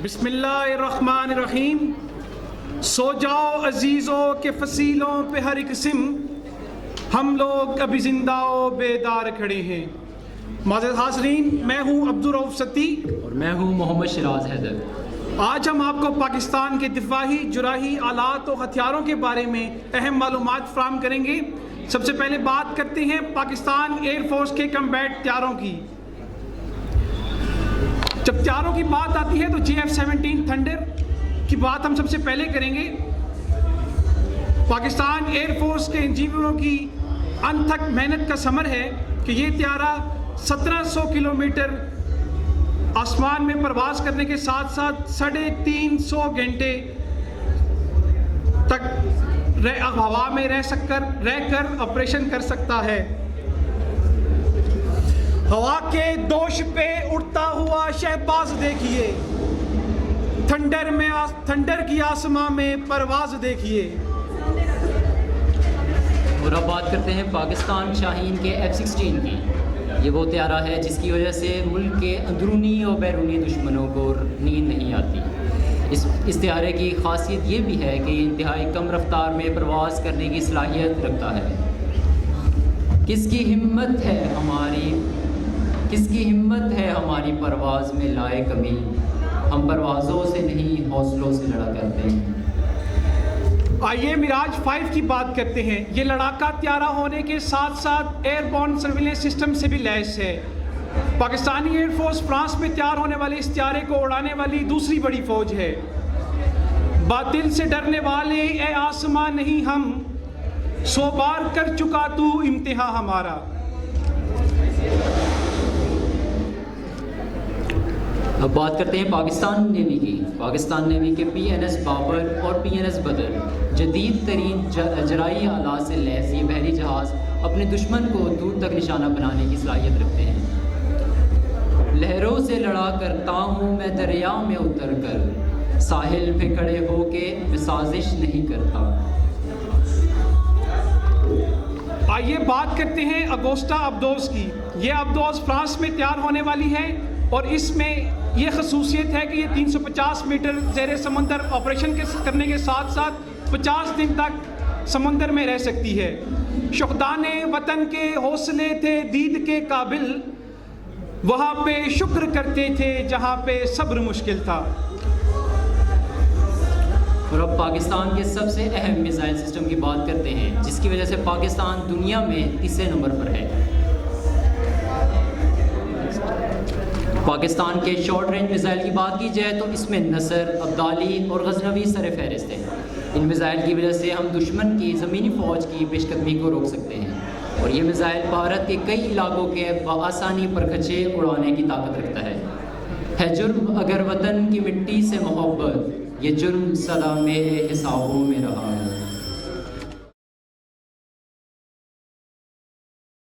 बिस्मिल्लाहिर्रहमानिर्रहीम। सो जाओ अजीज़ों के फसीलों पे हर एक किस्म, हम लोग अभी जिंदा व बेदार खड़े हैं। माज़िद हाज़रीन, मैं हूँ अब्दुल रऊफ़ सती और मैं हूँ मोहम्मद शिराज हैदर। आज हम आपको पाकिस्तान के दिफाही जुराही आलात और हथियारों के बारे में अहम मालूमात फ़राहम करेंगे। सबसे पहले बात करते हैं पाकिस्तान एयरफोर्स के कम्बैट हथियारों की। जब हथियारों की बात आती है तो JF-17 थंडर की बात हम सबसे पहले करेंगे। पाकिस्तान एयरफोर्स के इंजीनियरों की अनथक मेहनत का समर है कि ये हथियारा 1700 किलोमीटर आसमान में परवास करने के साथ साथ 350 घंटे तक हवा में रहकर ऑपरेशन कर सकता है। हवा के दोष पे उड़ता हुआ शहबाज देखिए, थंडर की आसमां में परवाज देखिए। और अब बात करते हैं पाकिस्तान शाहीन के F-16 की। ये वो हथियारा है जिसकी वजह से मुल्क के अंदरूनी और बैरूनी दुश्मनों को नींद नहीं आती। इस हथियारे की खासियत ये भी है कि इंतहाई कम रफ्तार में प्रवास करने की सलाहियत रखता है। किसकी हिम्मत है हमारी परवाज़ में लाए कमी, हम परवाज़ों से नहीं हौसलों से लड़ा करते हैं। आइए मिराज 5 की बात करते हैं। ये लड़ाका हथियारा होने के साथ साथ एयरबॉर्न सर्विलेंस सिस्टम से भी लैस है। पाकिस्तानी एयरफोर्स फ्रांस में तैयार होने वाले इस हथियारे को उड़ाने वाली दूसरी बड़ी फौज है। बातिल से डरने वाले ए आसमां नहीं हम, 100 बार कर चुका तू इम्तिहा हमारा। अब बात करते हैं पाकिस्तान नेवी की। पाकिस्तान नेवी के PNS बाबर और PNS बदर जदीद तरीन जराई आलात से लैस ये बहरी जहाज़ अपने दुश्मन को दूर तक निशाना बनाने की सलाहियत रखते हैं। लहरों से लड़ा करता हूँ मैं दरिया में उतर कर, साहिल पे खड़े होके मैं साजिश नहीं करता। आइए बात करते हैं अगोस्टा अब्दोस की। ये अब्दोस फ्रांस में तैयार होने वाली है और इसमें ये खसूसियत है कि ये 350 मीटर ज़ेरे समंदर ऑपरेशन करने के साथ साथ 50 दिन तक समंदर में रह सकती है। शुहदाने वतन के हौसले थे दीद के काबिल, वहाँ पे शुक्र करते थे जहाँ पे सब्र मुश्किल था। और अब पाकिस्तान के सबसे अहम मिसाइल सिस्टम की बात करते हैं जिसकी वजह से पाकिस्तान दुनिया में तीसरे नंबर पर है। पाकिस्तान के शॉर्ट रेंज मिसाइल की बात की जाए तो इसमें नसर, अब्दाली और गजनवी सर फहरिस्त हैं। इन मिसाइल की वजह से हम दुश्मन की ज़मीनी फ़ौज की पेशकदमी को रोक सकते हैं और ये मिसाइल भारत के कई इलाकों के बआसानी परखचे उड़ाने की ताकत रखता है जुर्म अगर वतन की मिट्टी से मोहब्बत, ये जुर्म सदा मेरे हिसाबों में रहा है।